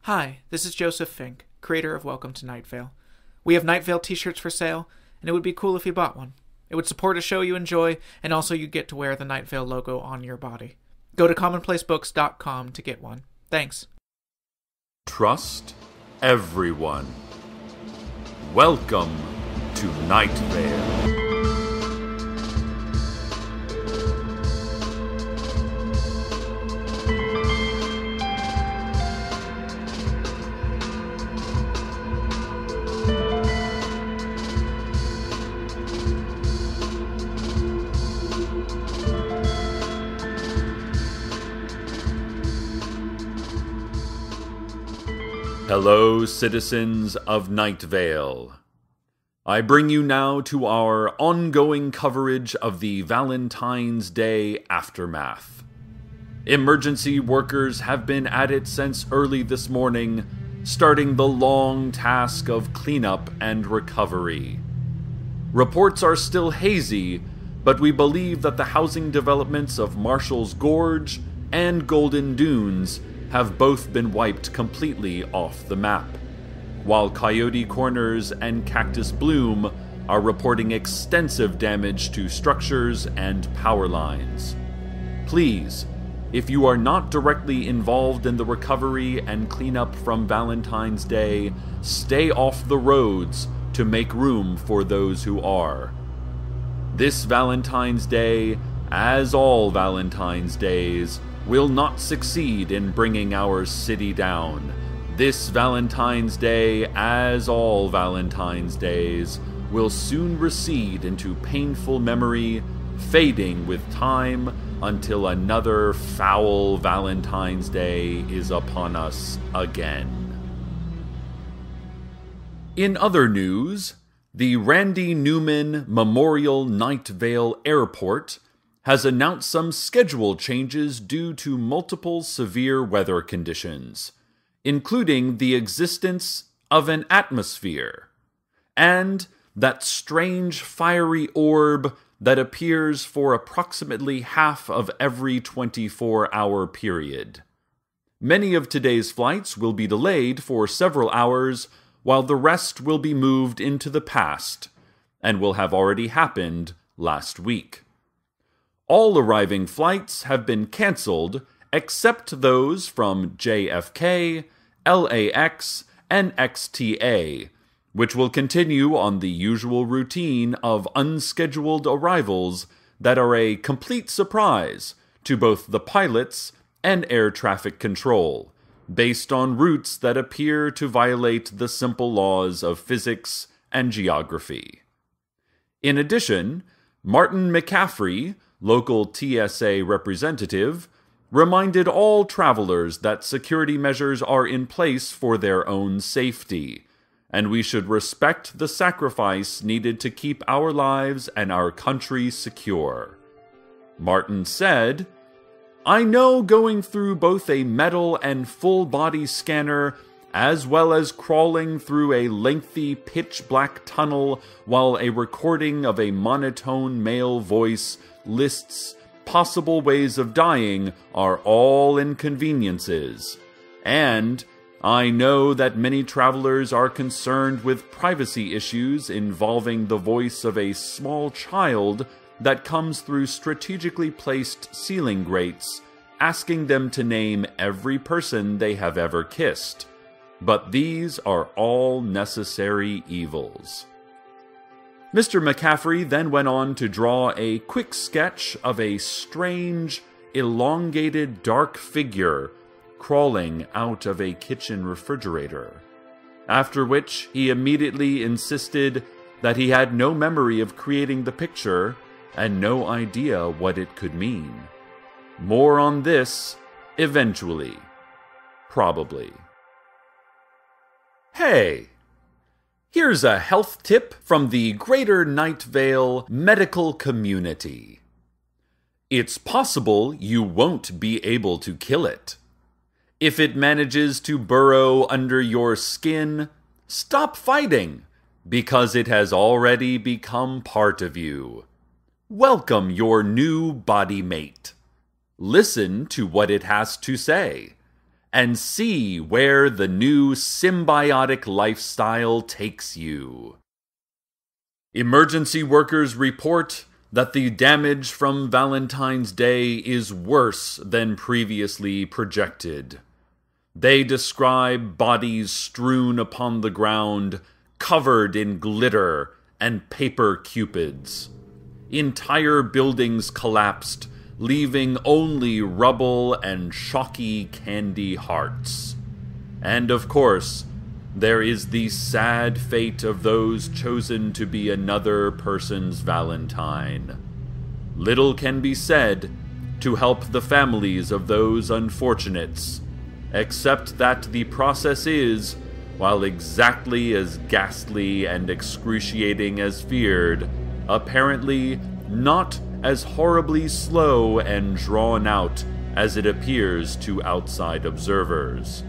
Hi, this is Joseph Fink, creator of Welcome to Night Vale. We have Night Vale t-shirts for sale, and it would be cool if you bought one. It would support a show you enjoy, and also you get to wear the Night Vale logo on your body. Go to commonplacebooks.com to get one. Thanks. Trust everyone. Welcome to Night Vale. Hello, citizens of Night Vale. I bring you now to our ongoing coverage of the Valentine's Day aftermath. Emergency workers have been at it since early this morning, starting the long task of cleanup and recovery. Reports are still hazy, but we believe that the housing developments of Marshall's Gorge and Golden Dunes have both been wiped completely off the map, while Coyote Corners and Cactus Bloom are reporting extensive damage to structures and power lines. Please, if you are not directly involved in the recovery and cleanup from Valentine's Day, stay off the roads to make room for those who are. This Valentine's Day, as all Valentine's Days, will not succeed in bringing our city down. This Valentine's Day, as all Valentine's Days, will soon recede into painful memory, fading with time until another foul Valentine's Day is upon us again. In other news, the Randy Newman Memorial Night Vale Airport has announced some schedule changes due to multiple severe weather conditions, including the existence of an atmosphere, and that strange fiery orb that appears for approximately half of every 24-hour period. Many of today's flights will be delayed for several hours, while the rest will be moved into the past, and will have already happened last week. All arriving flights have been canceled, except those from JFK, LAX, and XTA, which will continue on the usual routine of unscheduled arrivals that are a complete surprise to both the pilots and air traffic control, based on routes that appear to violate the simple laws of physics and geography. In addition, Martin McCaffrey, local TSA representative, reminded all travelers that security measures are in place for their own safety, and we should respect the sacrifice needed to keep our lives and our country secure. Martin said, "I know going through both a metal and full-body scanner as well as crawling through a lengthy pitch-black tunnel while a recording of a monotone male voice lists possible ways of dying are all inconveniences. And I know that many travelers are concerned with privacy issues involving the voice of a small child that comes through strategically placed ceiling grates, asking them to name every person they have ever kissed. But these are all necessary evils." Mr. McCaffrey then went on to draw a quick sketch of a strange, elongated dark figure crawling out of a kitchen refrigerator, after which he immediately insisted that he had no memory of creating the picture and no idea what it could mean. More on this eventually. Probably. Hey! Here's a health tip from the Greater Night Vale medical community. It's possible you won't be able to kill it. If it manages to burrow under your skin, stop fighting, because it has already become part of you. Welcome your new body mate. Listen to what it has to say, and see where the new symbiotic lifestyle takes you. Emergency workers report that the damage from Valentine's Day is worse than previously projected. They describe bodies strewn upon the ground, covered in glitter and paper cupids. Entire buildings collapsed, leaving only rubble and chalky candy hearts. And of course, there is the sad fate of those chosen to be another person's Valentine. Little can be said to help the families of those unfortunates, except that the process is, while exactly as ghastly and excruciating as feared, apparently not as horribly slow and drawn out as it appears to outside observers.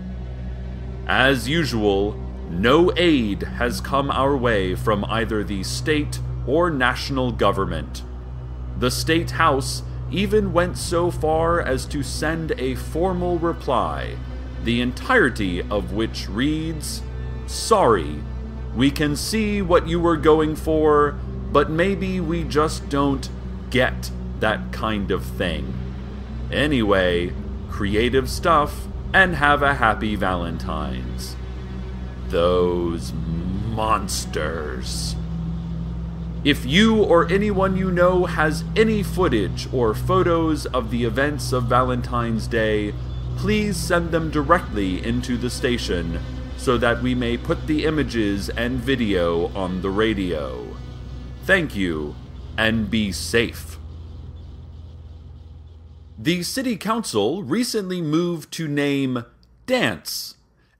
As usual, no aid has come our way from either the state or national government. The State House even went so far as to send a formal reply, the entirety of which reads, "Sorry, we can see what you were going for, but maybe we just don't get that kind of thing. Anyway, creative stuff, and have a happy Valentine's." Those monsters. If you or anyone you know has any footage or photos of the events of Valentine's Day, please send them directly into the station so that we may put the images and video on the radio. Thank you, and be safe. The City Council recently moved to name dance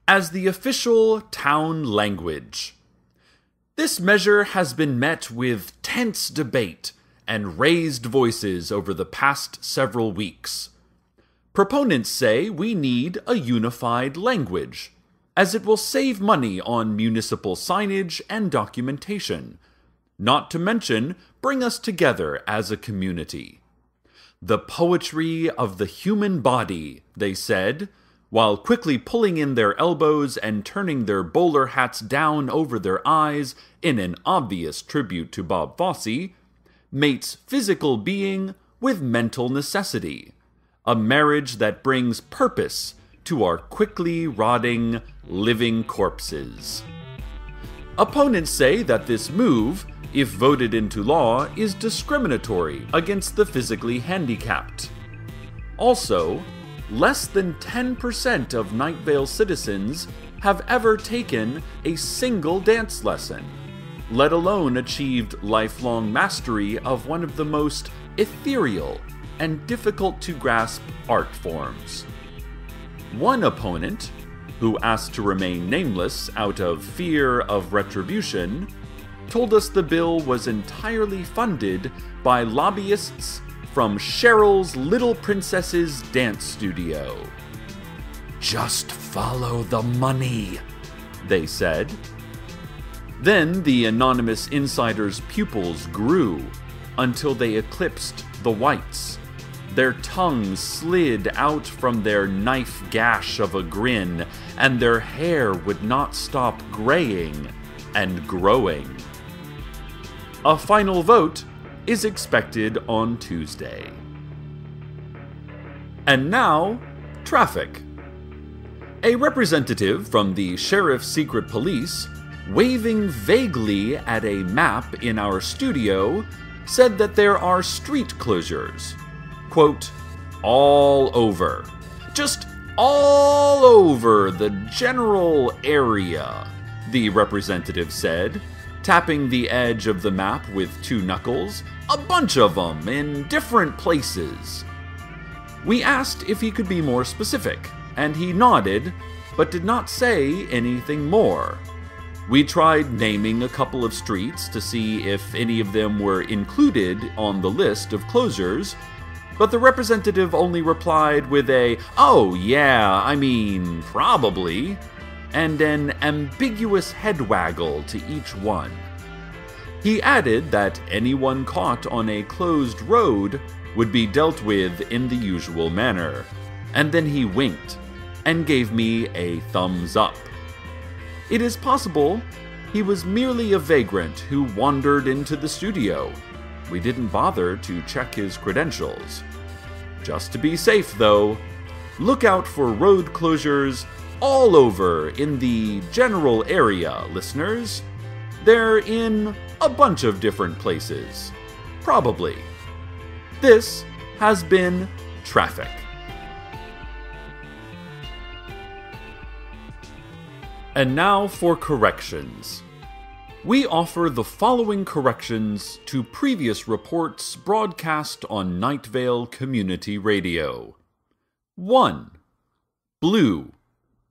as the official town language. This measure has been met with tense debate and raised voices over the past several weeks. Proponents say we need a unified language, as it will save money on municipal signage and documentation, not to mention bring us together as a community. The poetry of the human body, they said, while quickly pulling in their elbows and turning their bowler hats down over their eyes in an obvious tribute to Bob Fosse, mates physical being with mental necessity, a marriage that brings purpose to our quickly rotting, living corpses. Opponents say that this move, if voted into law, is discriminatory against the physically handicapped. Also, less than 10% of Night Vale citizens have ever taken a single dance lesson, let alone achieved lifelong mastery of one of the most ethereal and difficult to grasp art forms. One opponent, who asked to remain nameless out of fear of retribution, told us the bill was entirely funded by lobbyists from Cheryl's Little Princess's dance studio. "Just follow the money," they said. Then the anonymous insider's pupils grew until they eclipsed the whites. Their tongues slid out from their knife gash of a grin, and their hair would not stop graying and growing. A final vote is expected on Tuesday. And now, traffic. A representative from the Sheriff's Secret Police, waving vaguely at a map in our studio, said that there are street closures, quote, all over. Just all over the general area, the representative said, tapping the edge of the map with two knuckles, a bunch of them in different places. We asked if he could be more specific, and he nodded, but did not say anything more. We tried naming a couple of streets to see if any of them were included on the list of closures, but the representative only replied with a, "Oh yeah, I mean, probably," and an ambiguous head waggle to each one. He added that anyone caught on a closed road would be dealt with in the usual manner, and then he winked, and gave me a thumbs up. It is possible he was merely a vagrant who wandered into the studio. We didn't bother to check his credentials. Just to be safe, though, look out for road closures all over in the general area, listeners. They're in a bunch of different places. Probably. This has been Traffic. And now for corrections. We offer the following corrections to previous reports broadcast on Night Vale Community Radio. 1. Blue,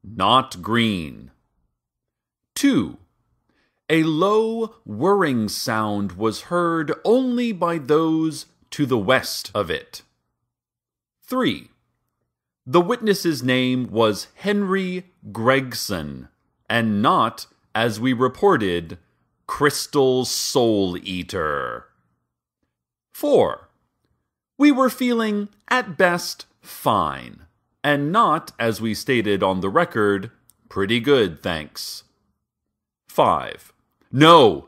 not green. 2. A low whirring sound was heard only by those to the west of it. 3. The witness's name was Henry Gregson, and not, as we reported, Crystal Soul Eater. 4. We were feeling, at best, fine, and not, as we stated on the record, pretty good, thanks. 5. No,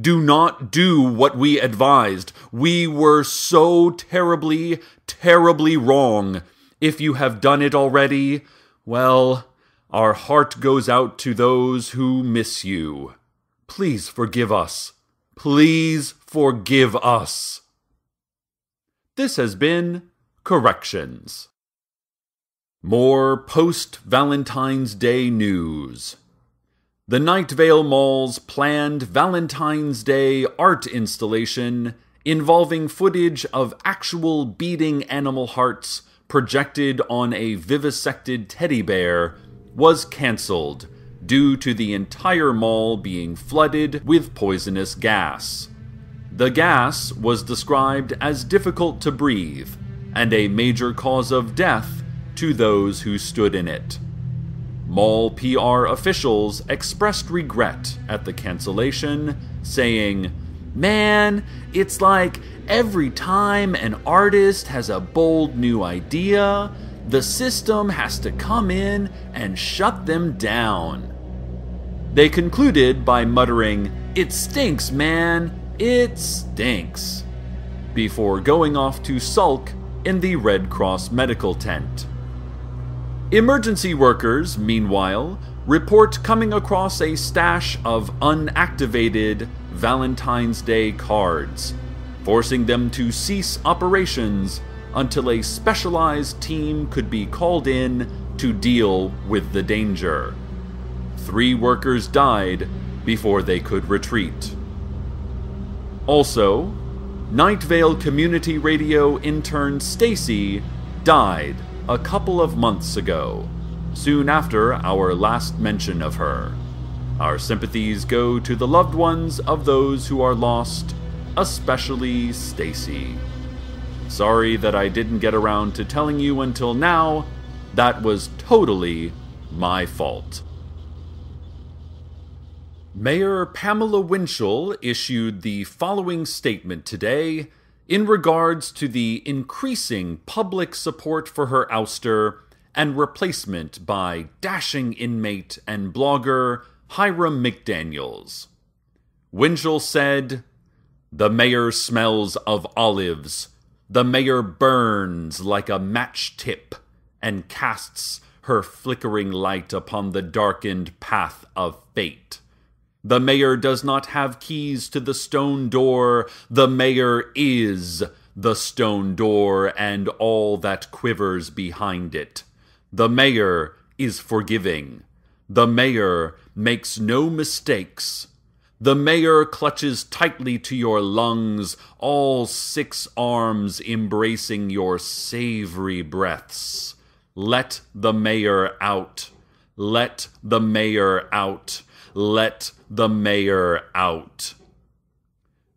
do not do what we advised. We were so terribly, terribly wrong. If you have done it already, well, our heart goes out to those who miss you. Please forgive us. Please forgive us. This has been Corrections. More post-Valentine's Day news. The Night Vale Mall's planned Valentine's Day art installation involving footage of actual beating animal hearts projected on a vivisected teddy bear was cancelled due to the entire mall being flooded with poisonous gas. The gas was described as difficult to breathe and a major cause of death to those who stood in it. Mall PR officials expressed regret at the cancellation, saying, "Man, it's like every time an artist has a bold new idea, the system has to come in and shut them down." They concluded by muttering, "It stinks, man, it stinks," before going off to sulk in the Red Cross medical tent. Emergency workers, meanwhile, report coming across a stash of unactivated Valentine's Day cards, forcing them to cease operations until a specialized team could be called in to deal with the danger. 3 workers died before they could retreat. Also, Night Vale Community Radio intern Stacy died a couple of months ago, soon after our last mention of her. Our sympathies go to the loved ones of those who are lost, especially Stacy. Sorry that I didn't get around to telling you until now. That was totally my fault. Mayor Pamela Winchell issued the following statement today in regards to the increasing public support for her ouster and replacement by dashing inmate and blogger Hiram McDaniels. Winchell said, "The mayor smells of olives. The mayor burns like a match tip and casts her flickering light upon the darkened path of fate. The mayor does not have keys to the stone door. The mayor is the stone door and all that quivers behind it. The mayor is forgiving. The mayor makes no mistakes. The mayor clutches tightly to your lungs, all 6 arms embracing your savory breaths. Let the mayor out. Let the mayor out. Let the mayor out."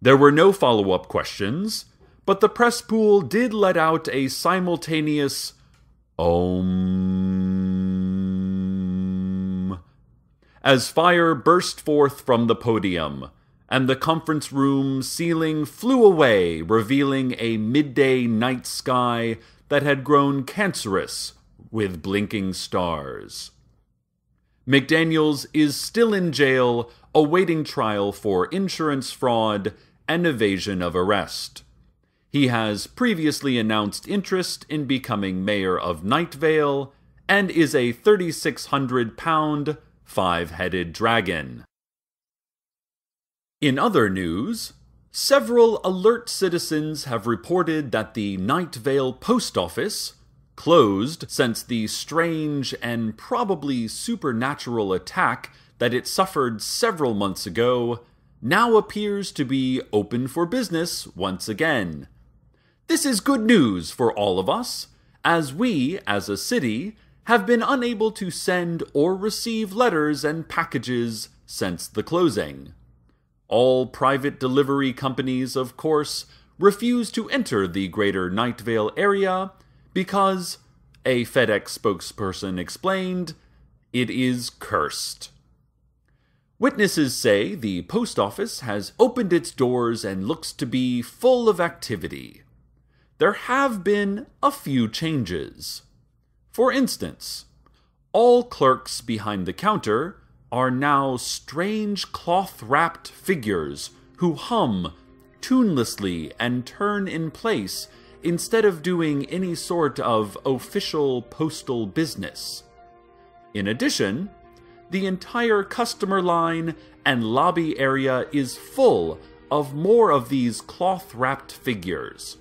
There were no follow-up questions, but the press pool did let out a simultaneous "Om" as fire burst forth from the podium, and the conference room ceiling flew away, revealing a midday night sky that had grown cancerous with blinking stars. McDaniels is still in jail, awaiting trial for insurance fraud and evasion of arrest. He has previously announced interest in becoming mayor of Night Vale and is a 3,600-pound, five-headed dragon. In other news, several alert citizens have reported that the Night Vale post office, closed since the strange and probably supernatural attack that it suffered several months ago, now appears to be open for business once again. This is good news for all of us, as we, as a city, have been unable to send or receive letters and packages since the closing. All private delivery companies, of course, refuse to enter the greater Night Vale area because, a FedEx spokesperson explained, it is cursed. Witnesses say the post office has opened its doors and looks to be full of activity. There have been a few changes. For instance, all clerks behind the counter are now strange cloth-wrapped figures who hum tunelessly and turn in place instead of doing any sort of official postal business. In addition, the entire customer line and lobby area is full of more of these cloth-wrapped figures,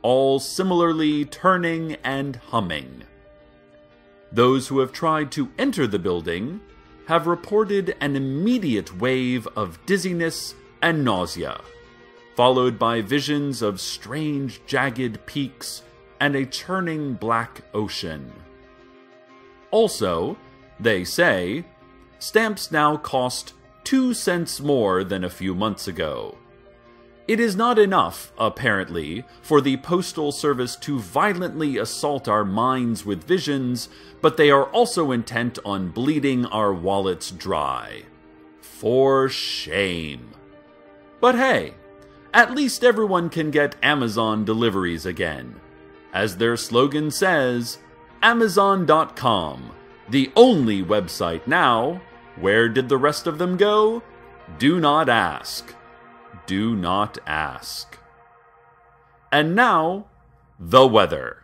all similarly turning and humming. Those who have tried to enter the building have reported an immediate wave of dizziness and nausea, followed by visions of strange jagged peaks and a churning black ocean. Also, they say, stamps now cost 2 cents more than a few months ago. It is not enough, apparently, for the Postal Service to violently assault our minds with visions, but they are also intent on bleeding our wallets dry. For shame. But hey, at least everyone can get Amazon deliveries again. As their slogan says, Amazon.com, the only website now. Where did the rest of them go? Do not ask. Do not ask. And now, the weather.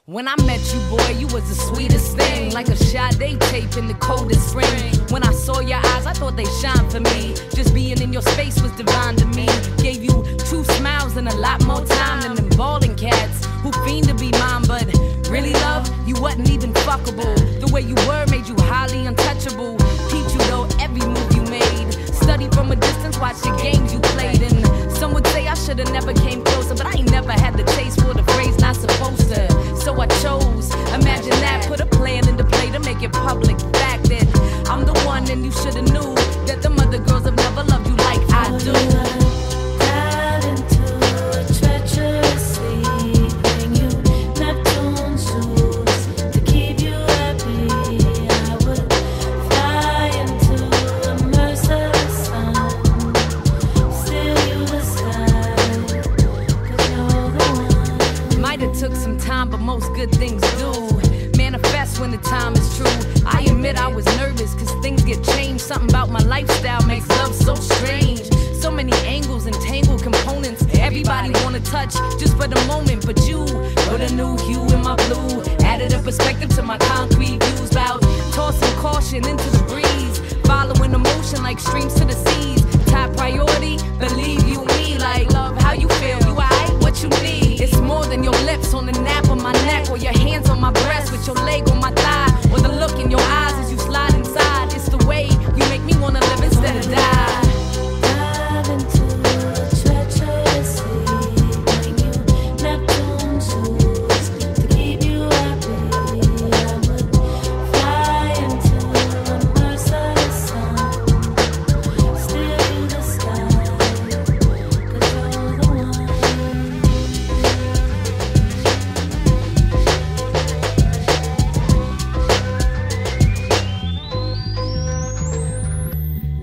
When I met you, boy, you was the sweetest thing. Like a Sade tape in the coldest spring. When I saw your eyes, I thought they shined for me. Just being in your space was divine to me. Gave you 2 smiles and a lot more time than them balding cats who fiend to be mine. But really, love, you wasn't even fuckable. The way you were made you highly untouchable. Peeped you though, every move you made. Studied from a distance, watched the games you played. And some would say I should've never came closer, but I ain't never had the taste for the phrase not supposed to. So I chose, imagine that, put a plan into play to make it public fact that I'm the one and you should've knew that them other girls have never loved you like I do. Dive into a treacherous sleep, bring you Neptune's shoes to keep you happy. I would fly into the merciless sun, steal you the sky, 'cause you're the one. Might have took some time, but most good things do manifest when the time is true. I admit I was nervous, cause things get changed. Something about my lifestyle makes love so strange. So many angles and tangled components. Everybody wanna touch just for the moment, but you put a new hue in my blue. Added a perspective to my concrete views. About tossing caution into the breeze, following emotion like streams to the seas. Top priority, believe you me. Like love, how you feel? You alright? What you need? It's more than your lips on the nape of my neck, or your hands on my breast with your leg on my thigh, or the look in your eyes as you slide inside. It's the way you make me wanna live instead of die. Dive into a treacherous sleep, bring you Neptune's shoes to keep you happy. I would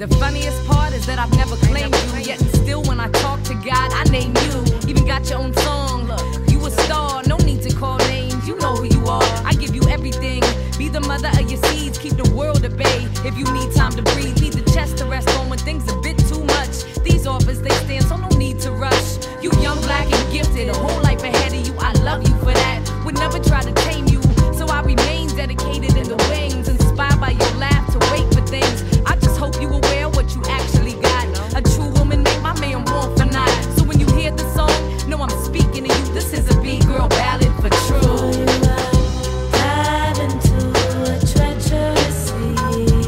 The funniest part is that I've never claimed you, yet and still when I talk to God, I name you. Even got your own song. Look, you a star, no need to call names. You know who you are. I give you everything. Be the mother of your seeds, keep the world at bay. If you need time to breathe, need the chest to rest on when things a bit too much. These offers they stand, so no need to rush. You young, black, and gifted, a whole life ahead of you. I love you for that. Would never try to tame you, so I remain dedicated in the wings, inspired by your laugh to wait for things. I just hope you aware what you actually got. A true woman make my man want for not. So when you hear the song, know I'm speaking to you. This is a B-girl ballad for true. Dive into a treacherous sea,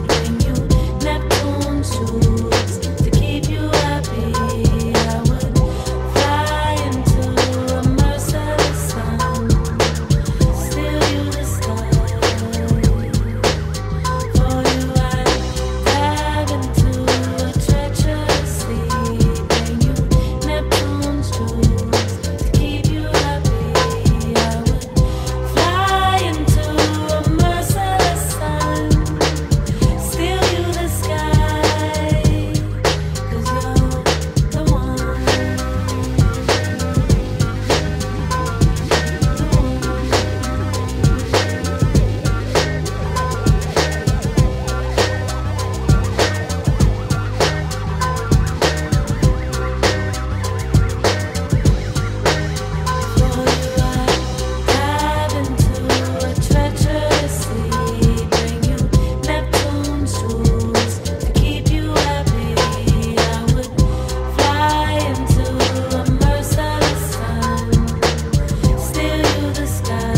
bring you Neptune shoes to keep you happy. I would fly into a merciless sun, steal you the sky. For you I'd dive into a treacherous sea, bring you Neptune shoes to keep you happy. I would fly into a merciless sun, steal you the sky, 'cause you're the one. Dive into a treacherous sea, bring you Neptune shoes to keep you happy. I would fly into a merciless sun, steal you the sky,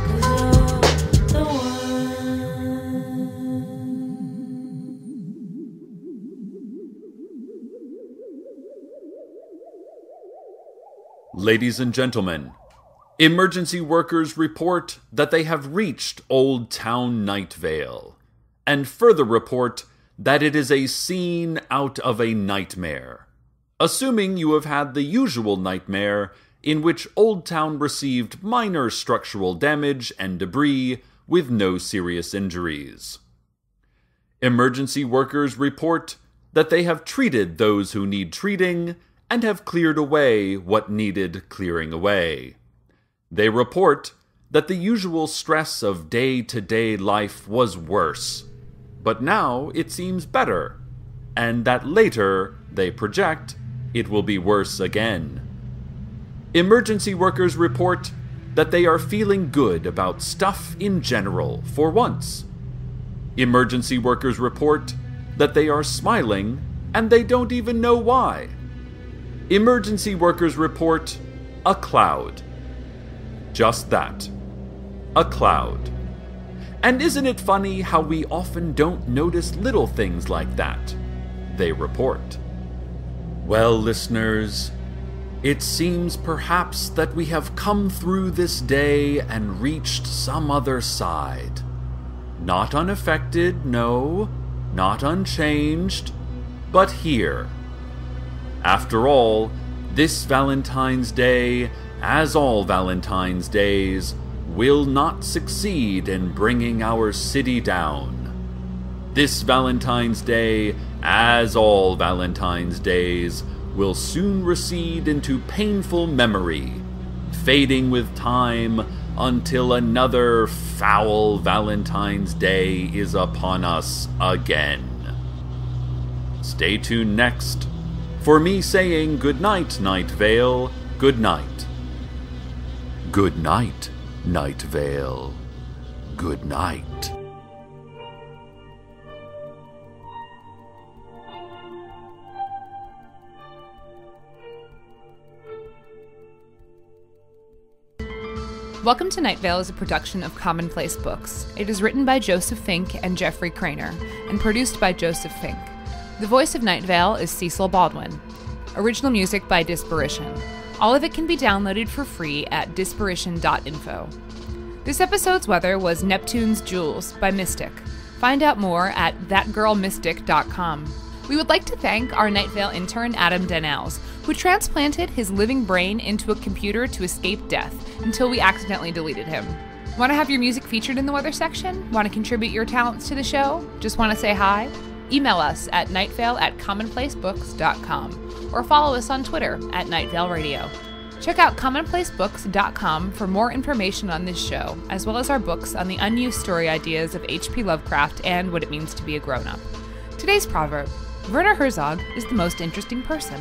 'cause you're the one. Ladies and gentlemen, emergency workers report that they have reached Old Town Night Vale, and further report that it is a scene out of a nightmare, assuming you have had the usual nightmare in which Old Town received minor structural damage and debris with no serious injuries. Emergency workers report that they have treated those who need treating and have cleared away what needed clearing away. They report that the usual stress of day-to-day life was worse, but now it seems better, and that later, they project, it will be worse again. Emergency workers report that they are feeling good about stuff in general for once. Emergency workers report that they are smiling and they don't even know why. Emergency workers report a cloud. Just that. A cloud. And isn't it funny how we often don't notice little things like that? They report. Well, listeners, it seems perhaps that we have come through this day and reached some other side. Not unaffected, no, not unchanged, but here. After all, this Valentine's Day, as all Valentine's Days, will not succeed in bringing our city down. This Valentine's Day, as all Valentine's Days, will soon recede into painful memory, fading with time until another foul Valentine's Day is upon us again. Stay tuned next for me saying good night, Night Vale, good night. Good night, Night Vale, good night. Welcome to Night Vale is a production of Commonplace Books. It is written by Joseph Fink and Jeffrey Craner, and produced by Joseph Fink. The voice of Night Vale is Cecil Baldwin. Original music by Disparition. All of it can be downloaded for free at disparition.info. This episode's weather was Neptune's Jewels by Mystic. Find out more at thatgirlmystic.com. We would like to thank our Night Vale intern Adam Dennels, who transplanted his living brain into a computer to escape death until we accidentally deleted him. Want to have your music featured in the weather section? Want to contribute your talents to the show? Just want to say hi? Email us at nightvale@commonplacebooks.com or follow us on Twitter at Nightvale Radio. Check out commonplacebooks.com for more information on this show, as well as our books on the unused story ideas of H.P. Lovecraft and what it means to be a grown-up. Today's proverb: Werner Herzog is the most interesting person.